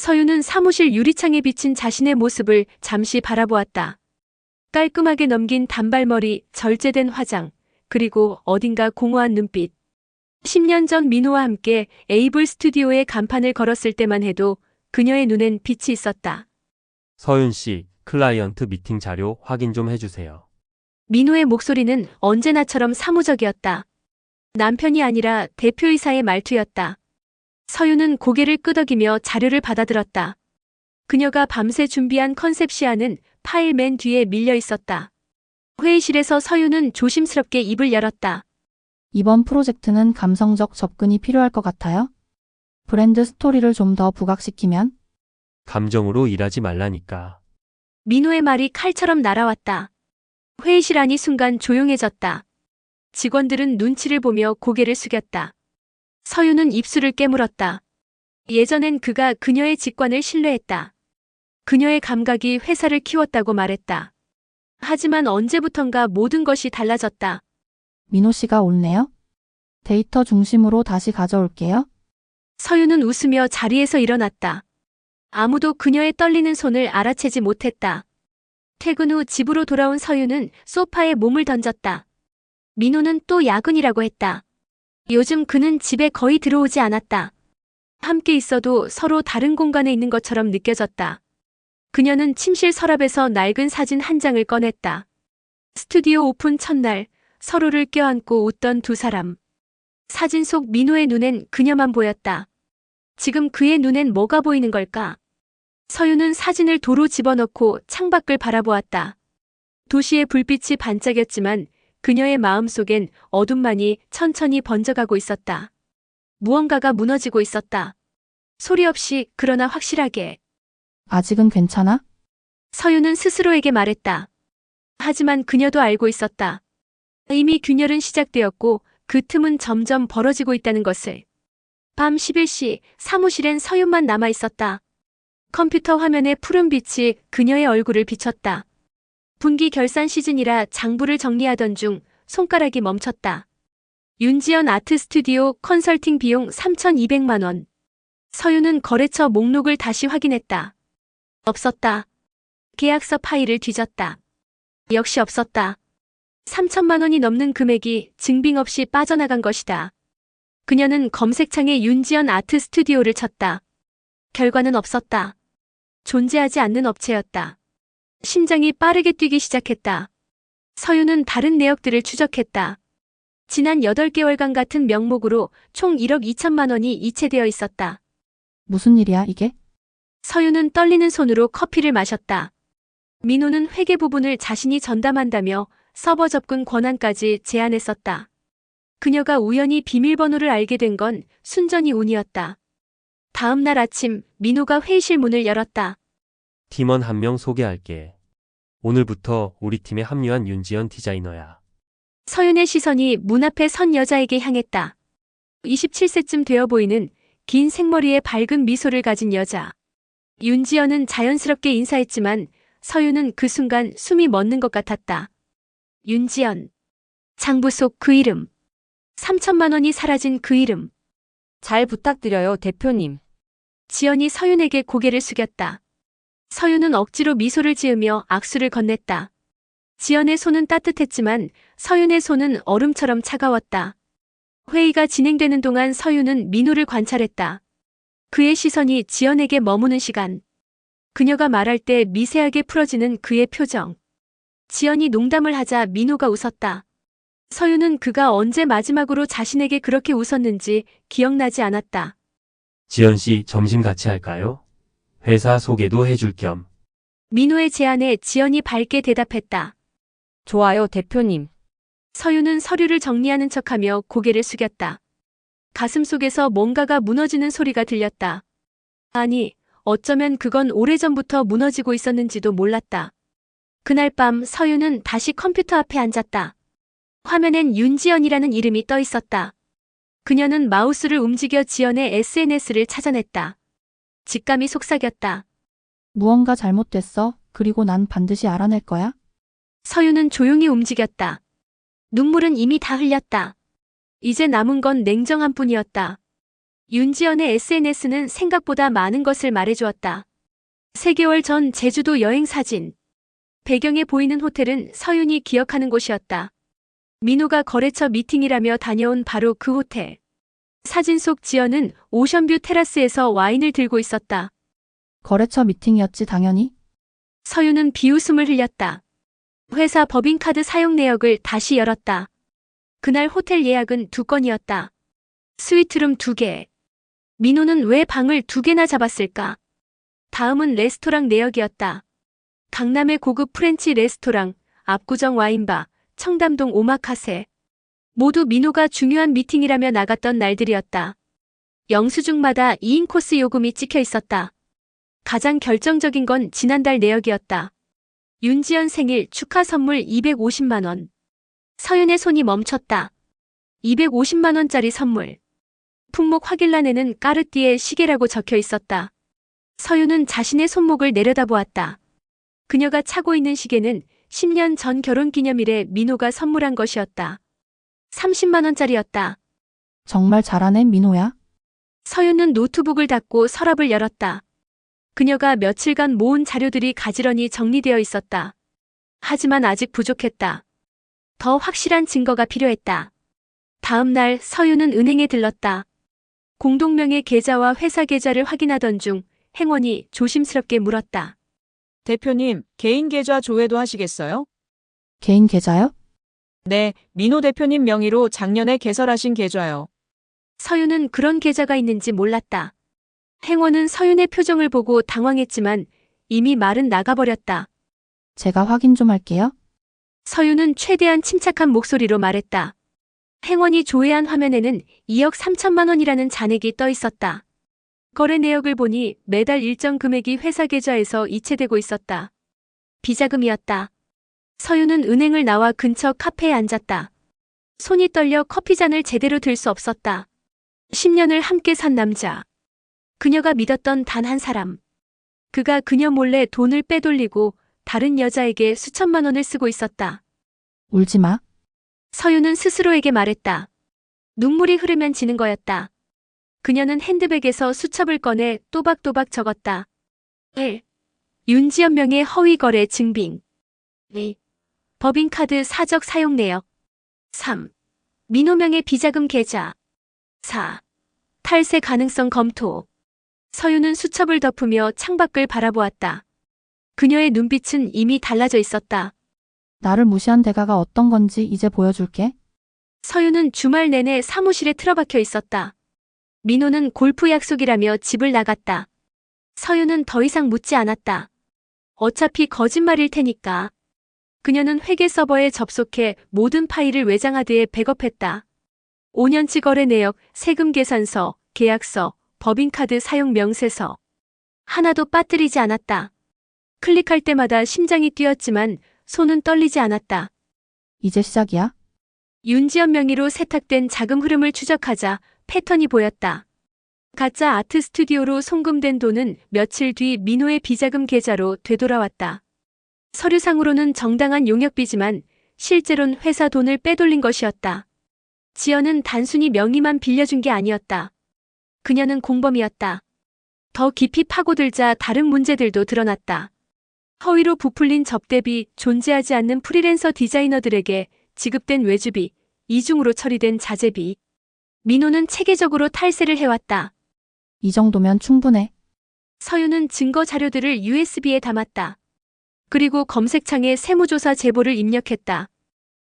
서윤은 사무실 유리창에 비친 자신의 모습을 잠시 바라보았다. 깔끔하게 넘긴 단발머리, 절제된 화장, 그리고 어딘가 공허한 눈빛. 10년 전 민호와 함께 에이블 스튜디오에 간판을 걸었을 때만 해도 그녀의 눈엔 빛이 있었다. 서윤 씨, 클라이언트 미팅 자료 확인 좀 해주세요. 민호의 목소리는 언제나처럼 사무적이었다. 남편이 아니라 대표이사의 말투였다. 서윤은 고개를 끄덕이며 자료를 받아들었다. 그녀가 밤새 준비한 컨셉 시안은 파일 맨 뒤에 밀려 있었다. 회의실에서 서윤은 조심스럽게 입을 열었다. 이번 프로젝트는 감성적 접근이 필요할 것 같아요. 브랜드 스토리를 좀 더 부각시키면? 감정으로 일하지 말라니까. 민호의 말이 칼처럼 날아왔다. 회의실 안이 순간 조용해졌다. 직원들은 눈치를 보며 고개를 숙였다. 서윤은 입술을 깨물었다. 예전엔 그가 그녀의 직관을 신뢰했다. 그녀의 감각이 회사를 키웠다고 말했다. 하지만 언제부턴가 모든 것이 달라졌다. 민호 씨가 옳네요. 데이터 중심으로 다시 가져올게요. 서윤은 웃으며 자리에서 일어났다. 아무도 그녀의 떨리는 손을 알아채지 못했다. 퇴근 후 집으로 돌아온 서윤은 소파에 몸을 던졌다. 민호는 또 야근이라고 했다. 요즘 그는 집에 거의 들어오지 않았다. 함께 있어도 서로 다른 공간에 있는 것처럼 느껴졌다. 그녀는 침실 서랍에서 낡은 사진 한 장을 꺼냈다. 스튜디오 오픈 첫날 서로를 껴안고 웃던 두 사람. 사진 속 민호의 눈엔 그녀만 보였다. 지금 그의 눈엔 뭐가 보이는 걸까? 서윤은 사진을 도로 집어넣고 창밖을 바라보았다. 도시의 불빛이 반짝였지만 그녀의 마음속엔 어둠만이 천천히 번져가고 있었다. 무언가가 무너지고 있었다. 소리 없이 그러나 확실하게. 아직은 괜찮아? 서윤은 스스로에게 말했다. 하지만 그녀도 알고 있었다. 이미 균열은 시작되었고 그 틈은 점점 벌어지고 있다는 것을. 밤 11시 사무실엔 서윤만 남아 있었다. 컴퓨터 화면에 푸른 빛이 그녀의 얼굴을 비췄다. 분기 결산 시즌이라 장부를 정리하던 중 손가락이 멈췄다. 윤지연 아트 스튜디오 컨설팅 비용 3,200만 원. 서윤은 거래처 목록을 다시 확인했다. 없었다. 계약서 파일을 뒤졌다. 역시 없었다. 3천만 원이 넘는 금액이 증빙 없이 빠져나간 것이다. 그녀는 검색창에 윤지연 아트 스튜디오를 쳤다. 결과는 없었다. 존재하지 않는 업체였다. 심장이 빠르게 뛰기 시작했다. 서윤은 다른 내역들을 추적했다. 지난 8개월간 같은 명목으로 총 1억 2천만 원이 이체되어 있었다. 무슨 일이야, 이게? 서윤은 떨리는 손으로 커피를 마셨다. 민호는 회계 부분을 자신이 전담한다며 서버 접근 권한까지 제안했었다. 그녀가 우연히 비밀번호를 알게 된 건 순전히 운이었다. 다음 날 아침 민호가 회의실 문을 열었다. 팀원 한 명 소개할게. 오늘부터 우리 팀에 합류한 윤지연 디자이너야. 서윤의 시선이 문 앞에 선 여자에게 향했다. 27세쯤 되어 보이는 긴 생머리에 밝은 미소를 가진 여자. 윤지연은 자연스럽게 인사했지만 서윤은 그 순간 숨이 멎는 것 같았다. 윤지연. 장부 속 그 이름. 3천만 원이 사라진 그 이름. 잘 부탁드려요, 대표님. 지연이 서윤에게 고개를 숙였다. 서윤은 억지로 미소를 지으며 악수를 건넸다. 지연의 손은 따뜻했지만 서윤의 손은 얼음처럼 차가웠다. 회의가 진행되는 동안 서윤은 민호를 관찰했다. 그의 시선이 지연에게 머무는 시간. 그녀가 말할 때 미세하게 풀어지는 그의 표정. 지연이 농담을 하자 민호가 웃었다. 서윤은 그가 언제 마지막으로 자신에게 그렇게 웃었는지 기억나지 않았다. 지연 씨 점심 같이 할까요? 회사 소개도 해줄 겸. 민호의 제안에 지연이 밝게 대답했다. 좋아요, 대표님. 서윤은 서류를 정리하는 척하며 고개를 숙였다. 가슴속에서 뭔가가 무너지는 소리가 들렸다. 아니, 어쩌면 그건 오래전부터 무너지고 있었는지도 몰랐다. 그날 밤 서윤은 다시 컴퓨터 앞에 앉았다. 화면엔 윤지연이라는 이름이 떠 있었다. 그녀는 마우스를 움직여 지연의 SNS를 찾아냈다. 직감이 속삭였다. 무언가 잘못됐어. 그리고 난 반드시 알아낼 거야. 서윤은 조용히 움직였다. 눈물은 이미 다 흘렸다. 이제 남은 건 냉정함 뿐이었다. 윤지연의 SNS는 생각보다 많은 것을 말해주었다. 3개월 전 제주도 여행 사진. 배경에 보이는 호텔은 서윤이 기억하는 곳이었다. 민호가 거래처 미팅이라며 다녀온 바로 그 호텔. 사진 속 지연은 오션뷰 테라스에서 와인을 들고 있었다. 거래처 미팅이었지 당연히. 서윤은 비웃음을 흘렸다. 회사 법인카드 사용 내역을 다시 열었다. 그날 호텔 예약은 2건이었다. 스위트룸 2개. 민호는 왜 방을 2개나 잡았을까? 다음은 레스토랑 내역이었다. 강남의 고급 프렌치 레스토랑, 압구정 와인바, 청담동 오마카세. 모두 민호가 중요한 미팅이라며 나갔던 날들이었다. 영수증마다 2인 코스 요금이 찍혀 있었다. 가장 결정적인 건 지난달 내역이었다. 윤지연 생일 축하 선물 250만 원. 서윤의 손이 멈췄다. 250만 원짜리 선물. 품목 확인란에는 까르띠에 시계라고 적혀 있었다. 서윤은 자신의 손목을 내려다보았다. 그녀가 차고 있는 시계는 10년 전 결혼기념일에 민호가 선물한 것이었다. 30만 원짜리였다. 정말 잘하네 민호야. 서윤은 노트북을 닫고 서랍을 열었다. 그녀가 며칠간 모은 자료들이 가지런히 정리되어 있었다. 하지만 아직 부족했다. 더 확실한 증거가 필요했다. 다음 날 서윤은 은행에 들렀다. 공동명의 계좌와 회사 계좌를 확인하던 중 행원이 조심스럽게 물었다. 대표님, 개인 계좌 조회도 하시겠어요? 개인 계좌요? 네, 민호 대표님 명의로 작년에 개설하신 계좌요. 서윤은 그런 계좌가 있는지 몰랐다. 행원은 서윤의 표정을 보고 당황했지만 이미 말은 나가버렸다. 제가 확인 좀 할게요. 서윤은 최대한 침착한 목소리로 말했다. 행원이 조회한 화면에는 2억 3천만 원이라는 잔액이 떠 있었다. 거래 내역을 보니 매달 일정 금액이 회사 계좌에서 이체되고 있었다. 비자금이었다. 서윤은 은행을 나와 근처 카페에 앉았다. 손이 떨려 커피잔을 제대로 들 수 없었다. 10년을 함께 산 남자. 그녀가 믿었던 단 한 사람. 그가 그녀 몰래 돈을 빼돌리고 다른 여자에게 수천만 원을 쓰고 있었다. 울지 마. 서윤은 스스로에게 말했다. 눈물이 흐르면 지는 거였다. 그녀는 핸드백에서 수첩을 꺼내 또박또박 적었다. 1. 윤지연 명의 허위 거래 증빙. 2. 법인카드 사적 사용 내역. 3. 민호 명의 비자금 계좌. 4. 탈세 가능성 검토. 서윤은 수첩을 덮으며 창밖을 바라보았다. 그녀의 눈빛은 이미 달라져 있었다. 나를 무시한 대가가 어떤 건지 이제 보여줄게. 서윤은 주말 내내 사무실에 틀어박혀 있었다. 민호는 골프 약속이라며 집을 나갔다. 서윤은 더 이상 묻지 않았다. 어차피 거짓말일 테니까. 그녀는 회계 서버에 접속해 모든 파일을 외장하드에 백업했다. 5년치 거래 내역, 세금 계산서, 계약서, 법인카드 사용 명세서. 하나도 빠뜨리지 않았다. 클릭할 때마다 심장이 뛰었지만 손은 떨리지 않았다. 이제 시작이야. 윤지연 명의로 세탁된 자금 흐름을 추적하자 패턴이 보였다. 가짜 아트 스튜디오로 송금된 돈은 며칠 뒤 민호의 비자금 계좌로 되돌아왔다. 서류상으로는 정당한 용역비지만 실제로는 회사 돈을 빼돌린 것이었다. 지연은 단순히 명의만 빌려준 게 아니었다. 그녀는 공범이었다. 더 깊이 파고들자 다른 문제들도 드러났다. 허위로 부풀린 접대비, 존재하지 않는 프리랜서 디자이너들에게 지급된 외주비, 이중으로 처리된 자재비. 민호는 체계적으로 탈세를 해왔다. 이 정도면 충분해. 서윤은 증거 자료들을 USB에 담았다. 그리고 검색창에 세무조사 제보를 입력했다.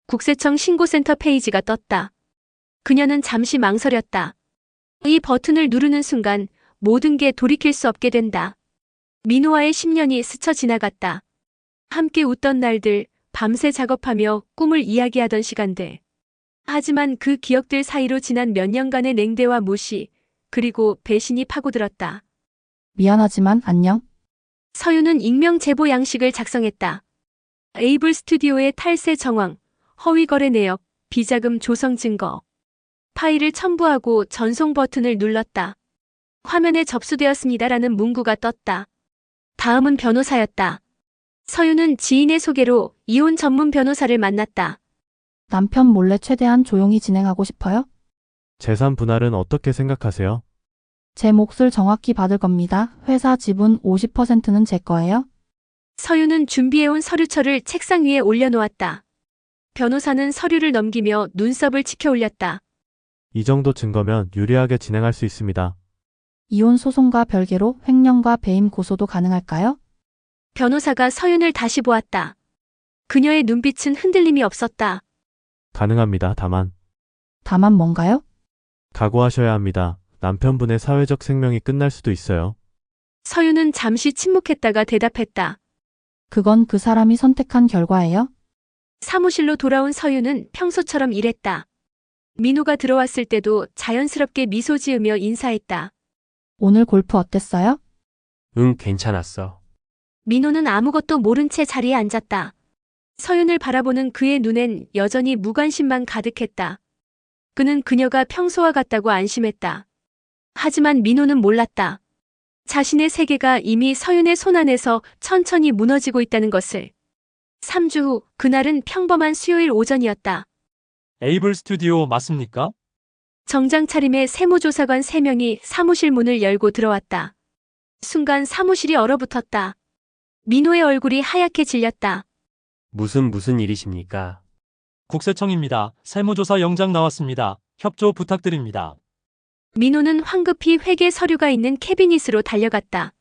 국세청 신고센터 페이지가 떴다. 그녀는 잠시 망설였다. 이 버튼을 누르는 순간 모든 게 돌이킬 수 없게 된다. 민호와의 10년이 스쳐 지나갔다. 함께 웃던 날들, 밤새 작업하며 꿈을 이야기하던 시간들. 하지만 그 기억들 사이로 지난 몇 년간의 냉대와 무시, 그리고 배신이 파고들었다. 미안하지만 안녕. 서윤은 익명 제보 양식을 작성했다. 에이블 스튜디오의 탈세 정황, 허위 거래 내역, 비자금 조성 증거. 파일을 첨부하고 전송 버튼을 눌렀다. 화면에 접수되었습니다라는 문구가 떴다. 다음은 변호사였다. 서윤은 지인의 소개로 이혼 전문 변호사를 만났다. 남편 몰래 최대한 조용히 진행하고 싶어요? 재산 분할은 어떻게 생각하세요? 제 몫을 정확히 받을 겁니다. 회사 지분 50%는 제 거예요. 서윤은 준비해온 서류철을 책상 위에 올려놓았다. 변호사는 서류를 넘기며 눈썹을 치켜 올렸다. 이 정도 증거면 유리하게 진행할 수 있습니다. 이혼 소송과 별개로 횡령과 배임 고소도 가능할까요? 변호사가 서윤을 다시 보았다. 그녀의 눈빛은 흔들림이 없었다. 가능합니다. 다만 뭔가요? 각오하셔야 합니다. 남편분의 사회적 생명이 끝날 수도 있어요. 서윤은 잠시 침묵했다가 대답했다. 그건 그 사람이 선택한 결과예요. 사무실로 돌아온 서윤은 평소처럼 일했다. 민호가 들어왔을 때도 자연스럽게 미소 지으며 인사했다. 오늘 골프 어땠어요? 응, 괜찮았어. 민호는 아무것도 모른 채 자리에 앉았다. 서윤을 바라보는 그의 눈엔 여전히 무관심만 가득했다. 그는 그녀가 평소와 같다고 안심했다. 하지만 민호는 몰랐다. 자신의 세계가 이미 서윤의 손안에서 천천히 무너지고 있다는 것을. 3주 후, 그날은 평범한 수요일 오전이었다. 에이블 스튜디오 맞습니까? 정장 차림의 세무조사관 3명이 사무실 문을 열고 들어왔다. 순간 사무실이 얼어붙었다. 민호의 얼굴이 하얗게 질렸다. 무슨 일이십니까? 국세청입니다. 세무조사 영장 나왔습니다. 협조 부탁드립니다. 민호는 황급히 회계 서류가 있는 캐비닛으로 달려갔다.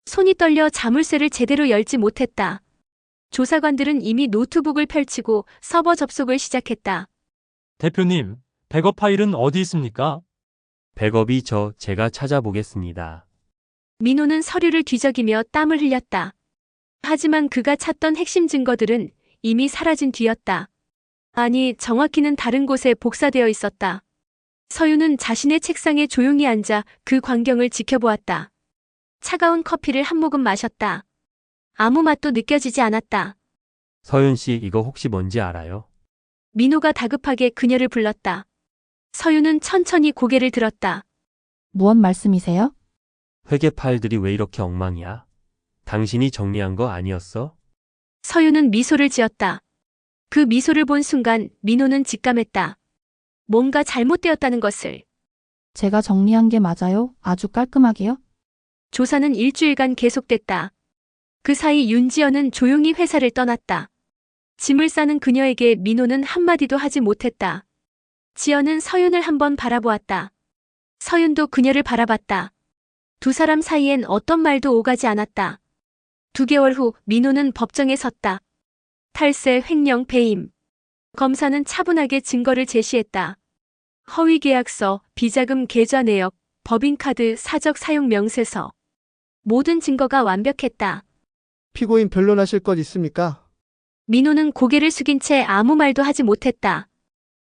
손이 떨려 자물쇠를 제대로 열지 못했다. 조사관들은 이미 노트북을 펼치고 서버 접속을 시작했다. 대표님, 백업 파일은 어디 있습니까? 백업이 제가 찾아보겠습니다. 민호는 서류를 뒤적이며 땀을 흘렸다. 하지만 그가 찾던 핵심 증거들은 이미 사라진 뒤였다. 아니, 정확히는 다른 곳에 복사되어 있었다. 서윤은 자신의 책상에 조용히 앉아 그 광경을 지켜보았다. 차가운 커피를 한 모금 마셨다. 아무 맛도 느껴지지 않았다. 서윤 씨, 이거 혹시 뭔지 알아요? 민호가 다급하게 그녀를 불렀다. 서윤은 천천히 고개를 들었다. 무언 말씀이세요? 회계 파일들이 왜 이렇게 엉망이야? 당신이 정리한 거 아니었어? 서윤은 미소를 지었다. 그 미소를 본 순간 민호는 직감했다. 뭔가 잘못되었다는 것을. 제가 정리한 게 맞아요? 아주 깔끔하게요? 조사는 일주일간 계속됐다. 그 사이 윤지연은 조용히 회사를 떠났다. 짐을 싸는 그녀에게 민호는 한마디도 하지 못했다. 지연은 서윤을 한번 바라보았다. 서윤도 그녀를 바라봤다. 두 사람 사이엔 어떤 말도 오가지 않았다. 2개월 후 민호는 법정에 섰다. 탈세, 횡령, 배임. 검사는 차분하게 증거를 제시했다. 허위 계약서, 비자금 계좌 내역, 법인카드, 사적 사용 명세서. 모든 증거가 완벽했다. 피고인 변론하실 것 있습니까? 민호는 고개를 숙인 채 아무 말도 하지 못했다.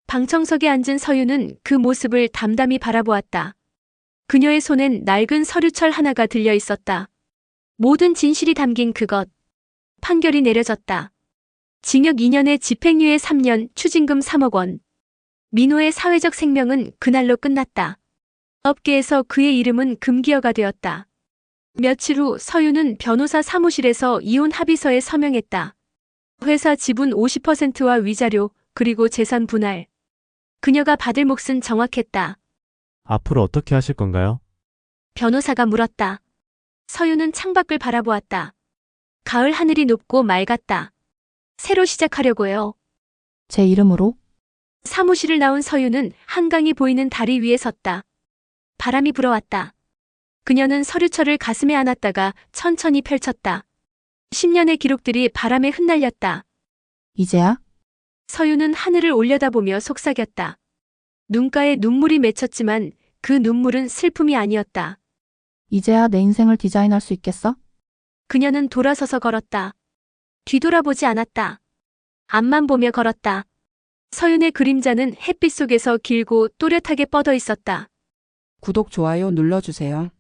방청석에 앉은 서윤은 그 모습을 담담히 바라보았다. 그녀의 손엔 낡은 서류철 하나가 들려 있었다. 모든 진실이 담긴 그것. 판결이 내려졌다. 징역 2년에 집행유예 3년, 추징금 3억 원. 민호의 사회적 생명은 그날로 끝났다. 업계에서 그의 이름은 금기어가 되었다. 며칠 후 서윤은 변호사 사무실에서 이혼 합의서에 서명했다. 회사 지분 50%와 위자료, 그리고 재산 분할. 그녀가 받을 몫은 정확했다. 앞으로 어떻게 하실 건가요? 변호사가 물었다. 서윤은 창밖을 바라보았다. 가을 하늘이 높고 맑았다. 새로 시작하려고요. 제 이름으로? 사무실을 나온 서윤은 한강이 보이는 다리 위에 섰다. 바람이 불어왔다. 그녀는 서류철을 가슴에 안았다가 천천히 펼쳤다. 10년의 기록들이 바람에 흩날렸다. 이제야? 서윤은 하늘을 올려다보며 속삭였다. 눈가에 눈물이 맺혔지만 그 눈물은 슬픔이 아니었다. 이제야 내 인생을 디자인할 수 있겠어? 그녀는 돌아서서 걸었다. 뒤돌아보지 않았다. 앞만 보며 걸었다. 서윤의 그림자는 햇빛 속에서 길고 또렷하게 뻗어 있었다. 구독, 좋아요 눌러주세요.